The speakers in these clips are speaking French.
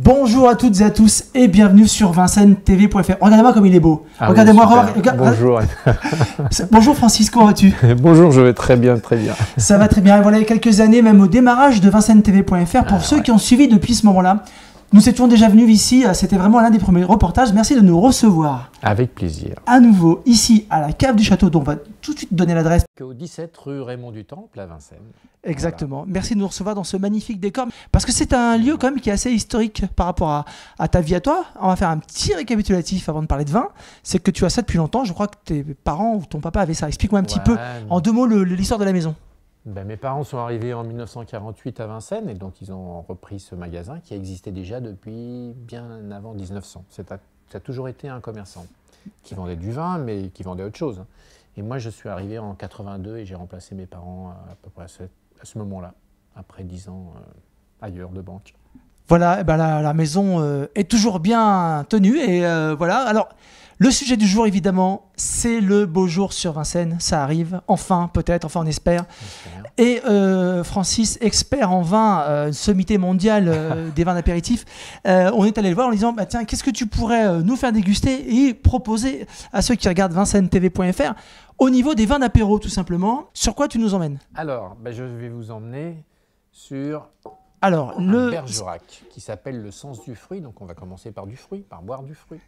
Bonjour à toutes et à tous et bienvenue sur VincenneTV.fr. Regardez-moi comme il est beau. Ah Regardez-moi. oui, bonjour. Bonjour Francis, comment vas-tu? Bonjour, je vais très bien, très bien. Ça va très bien. Voilà, il y a quelques années, même au démarrage de VincenneTV.fr, pour ceux qui ont suivi depuis ce moment-là, nous étions déjà venus ici. C'était vraiment l'un des premiers reportages. Merci de nous recevoir. Avec plaisir. À nouveau, ici, à la cave du château, dont on va tout de suite donner l'adresse. Au 17 rue Raymond du Temple, à Vincennes. Exactement. Voilà. Merci de nous recevoir dans ce magnifique décor. Parce que c'est un lieu quand même qui est assez historique par rapport à ta vie à toi. On va faire un petit récapitulatif avant de parler de vin. C'est que tu as ça depuis longtemps. Je crois que tes parents ou ton papa avait ça. Explique-moi un petit peu, en deux mots, l'histoire de la maison. Ben, mes parents sont arrivés en 1948 à Vincennes et donc ils ont repris ce magasin qui existait déjà depuis bien avant 1900. Ça a toujours été un commerçant qui vendait du vin mais qui vendait autre chose. Et moi je suis arrivé en 82 et j'ai remplacé mes parents à peu près à ce moment-là, après 10 ans ailleurs de banque. Voilà, ben la maison est toujours bien tenue et voilà. Alors, le sujet du jour, évidemment, c'est le beau jour sur Vincennes. Ça arrive, enfin, peut-être, enfin, on espère. Et Francis, expert en vin, sommité mondiale des vins d'apéritif, on est allé le voir en disant, bah, tiens, qu'est-ce que tu pourrais nous faire déguster et proposer à ceux qui regardent VincenneTV.fr au niveau des vins d'apéro, tout simplement. Sur quoi tu nous emmènes? Alors, ben, je vais vous emmener sur un Bergerac qui s'appelle le sens du fruit. Donc, on va commencer par du fruit, par boire du fruit.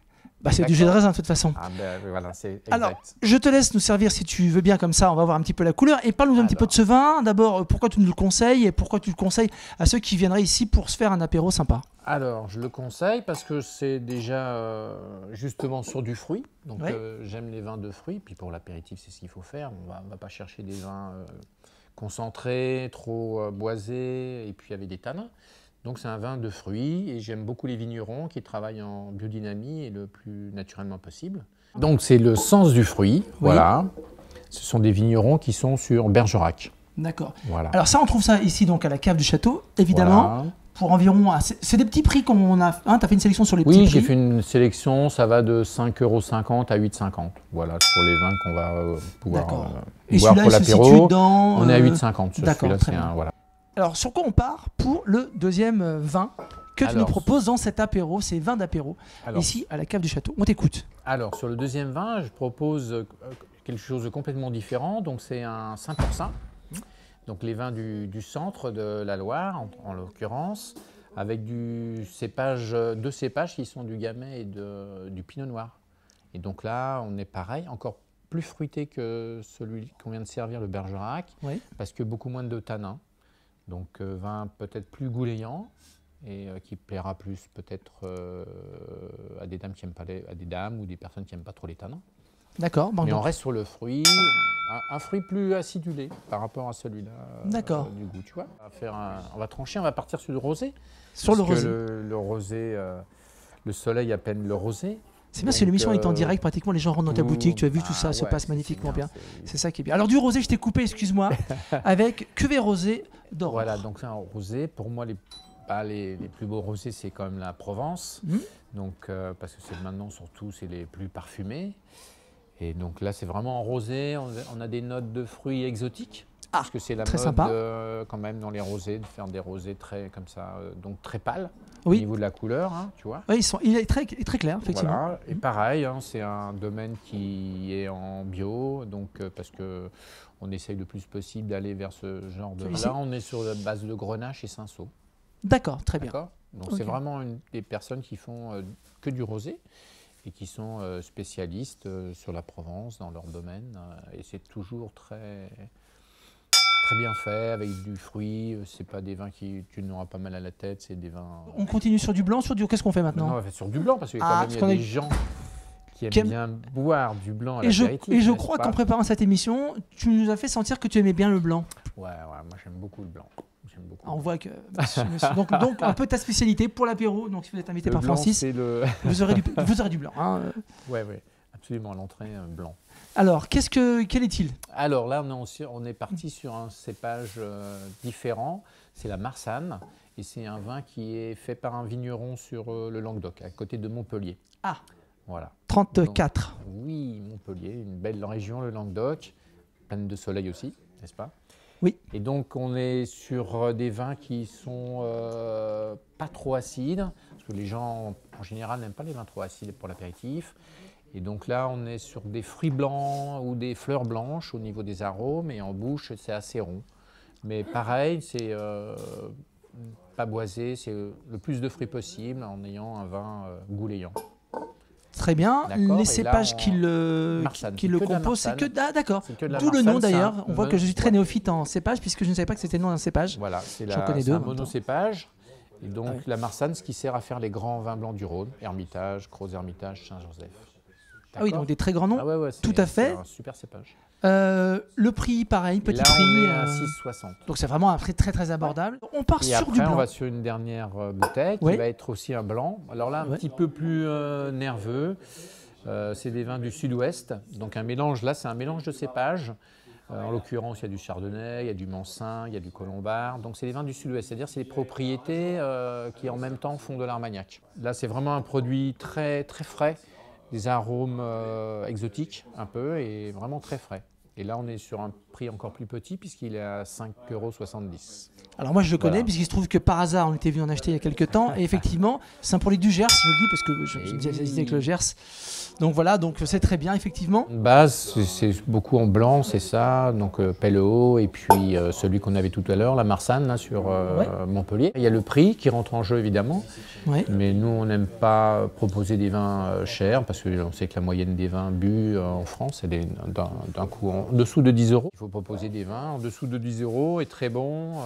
Bah, c'est du jus de raisin de toute façon. Ah ben voilà, c'est exact. Alors, je te laisse nous servir si tu veux bien comme ça, on va voir un petit peu la couleur. Et parle-nous un petit peu de ce vin. D'abord, pourquoi tu nous le conseilles et pourquoi tu le conseilles à ceux qui viendraient ici pour se faire un apéro sympa? Alors, je le conseille parce que c'est déjà justement sur du fruit. Donc, j'aime les vins de fruits. Puis pour l'apéritif, c'est ce qu'il faut faire. On va pas chercher des vins concentrés, trop boisés et puis avec des tanins. Donc c'est un vin de fruits et j'aime beaucoup les vignerons qui travaillent en biodynamie et le plus naturellement possible. Donc c'est le sens du fruit, voilà. Ce sont des vignerons qui sont sur Bergerac. D'accord. Voilà. Alors ça, on trouve ça ici donc à la cave du château, évidemment. Voilà. Pour environ, c'est des petits prix qu'on a. Hein, tu as fait une sélection sur les petits prix? Oui, j'ai fait une sélection, ça va de 5,50 € à 8,50 €. Voilà, sur les vins qu'on va pouvoir boire pour l'apéro. On est à 8,50 €. D'accord, très bien. Voilà. Alors, sur quoi on part pour le deuxième vin que tu nous proposes dans cet apéro, ces vins d'apéro, ici à la cave du château? On t'écoute. Alors, sur le deuxième vin, je propose quelque chose de complètement différent. Donc, c'est un Saint-Pourçain. Donc, les vins du centre de la Loire, en l'occurrence, avec deux cépages qui sont du Gamay et du Pinot Noir. Et donc là, on est pareil, encore plus fruité que celui qu'on vient de servir, le Bergerac, parce que beaucoup moins de tanins. Donc vin peut-être plus goulayant et qui plaira plus peut-être à des dames qui aiment pas à des dames ou des personnes qui n'aiment pas trop les tanins. D'accord. Mais on reste sur le fruit, un fruit plus acidulé par rapport à celui-là du goût, tu vois. On va trancher, on va partir sur le rosé. Sur le rosé. Le rosé, le soleil à peine le rosé. C'est bien, parce que l'émission est en direct, pratiquement les gens rentrent dans ta boutique, tu as vu tout ça se passe magnifiquement bien. C'est ça qui est bien. Alors du rosé, je t'ai coupé, excuse-moi, avec cuvée rosé d'Aurore. Voilà, donc c'est un rosé. Pour moi, les plus beaux rosés, c'est quand même la Provence. Donc, parce que c'est maintenant surtout, c'est les plus parfumés. Et donc là, c'est vraiment en rosé. On a des notes de fruits exotiques. Parce que c'est la mode quand même dans les rosés, de faire des rosés très comme ça, donc très pâles au niveau de la couleur, hein, tu vois. Oui, il est très clair, effectivement. Voilà. Et pareil, hein, c'est un domaine qui est en bio, donc parce que on essaye le plus possible d'aller vers ce genre de... Là, on est sur la base de Grenache et Cinsault. D'accord, très bien. Donc c'est vraiment des personnes qui font que du rosé et qui sont spécialistes sur la Provence, dans leur domaine. Et c'est toujours très bien fait, avec du fruit. C'est pas des vins qui tu n'auras pas mal à la tête, c'est des vins... On continue sur du blanc, sur du... Qu'est-ce qu'on fait maintenant? Non, on va faire sur du blanc, parce qu'il y a des gens qui aiment bien boire du blanc à l'apéritif. Et je crois qu'en préparant cette émission, tu nous as fait sentir que tu aimais bien le blanc. Ouais, moi j'aime beaucoup le blanc. On voit que... donc un peu ta spécialité pour l'apéro, donc si vous êtes invité par Francis, vous aurez du blanc. Hein. Oui, absolument, à l'entrée, blanc. Alors, quel est-il? Alors là, on est parti sur un cépage différent, c'est la Marsanne, et c'est un vin qui est fait par un vigneron sur le Languedoc, à côté de Montpellier. Ah, voilà. 34. Donc, oui, Montpellier, une belle région, le Languedoc, pleine de soleil aussi, n'est-ce pas? Oui. Et donc, on est sur des vins qui sont pas trop acides, parce que les gens, en général, n'aiment pas les vins trop acides pour l'apéritif. Et donc là, on est sur des fruits blancs ou des fleurs blanches au niveau des arômes, et en bouche, c'est assez rond. Mais pareil, c'est pas boisé, c'est le plus de fruits possible en ayant un vin gouléant. Très bien. D'accord, Les et cépages là, qui le Marsanne, qui c'est le que de la composent, c'est Marsanne. que... Ah, d'accord. C'est que de la D'où le Marsanne, nom c'est d'ailleurs. un On voit que je suis très ouais. néophyte en cépage puisque je ne savais pas que c'était le nom d'un cépage. Voilà, c'est J'en connais deux, un en même temps. monocépage. Et donc Ouais. la Marsanne, ce qui sert à faire les grands vins blancs du Rhône, Hermitage, Gros Hermitage, Saint-Joseph. Ah oui, D'accord. donc des très grands noms. Ah ouais, ouais, Tout à fait. C'est un super cépage. Le prix, pareil, Et petit là, prix. on est à 6,60. Donc c'est vraiment un prix très très abordable. On part Et sur après, du blanc. on va sur une dernière bouteille Ouais. qui va être aussi un blanc. Alors là, un Ouais. petit peu plus nerveux. C'est des vins du sud-ouest. Donc un mélange, là, c'est un mélange de cépages. En l'occurrence, il y a du chardonnay, il y a du mansin, il y a du colombard. Donc c'est des vins du sud-ouest, c'est-à-dire c'est les propriétés qui en même temps font de l'armagnac. Là, c'est vraiment un produit très, très frais, des arômes exotiques un peu et vraiment très frais. Et là, on est sur un prix encore plus petit puisqu'il est à 5,70 €. Alors moi je le connais Voilà. puisqu'il se trouve que par hasard on était venu en acheter il y a quelques temps et effectivement c'est un produit du Gers, je le dis parce que je me disais avec le Gers. Donc voilà, donc c'est très bien effectivement. Base, c'est beaucoup en blanc, c'est ça. Donc Pelleau et puis celui qu'on avait tout à l'heure, la Marsanne là, sur Montpellier. Il y a le prix qui rentre en jeu évidemment, Ouais. mais nous on n'aime pas proposer des vins chers parce qu'on sait que la moyenne des vins bu en France est d'un coût en dessous de 10 €. Il faut proposer des vins en dessous de 10 € et très bons,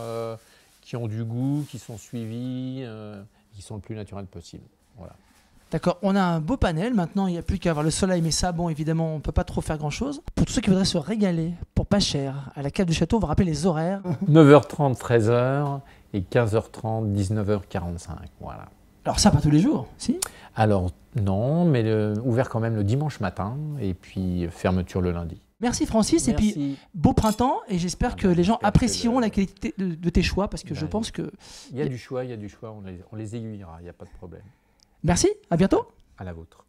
qui ont du goût, qui sont suivis, qui sont le plus naturels possible. Voilà. D'accord, on a un beau panel, maintenant il n'y a plus qu'à avoir le soleil, mais ça bon évidemment on ne peut pas trop faire grand chose. Pour tous ceux qui voudraient se régaler pour pas cher à la cave du château, on va rappeler les horaires. 9h30, 13h et 15h30, 19h45. Voilà. Alors ça pas tous les jours, si? Alors non, mais ouvert quand même le dimanche matin et puis fermeture le lundi. Merci Francis, et puis Merci. beau printemps et j'espère que les gens j'espère que apprécieront la qualité de tes choix parce que je Ben, pense que... Il y a du choix, on les aiguillera, il n'y a pas de problème. Merci, à bientôt. À la vôtre.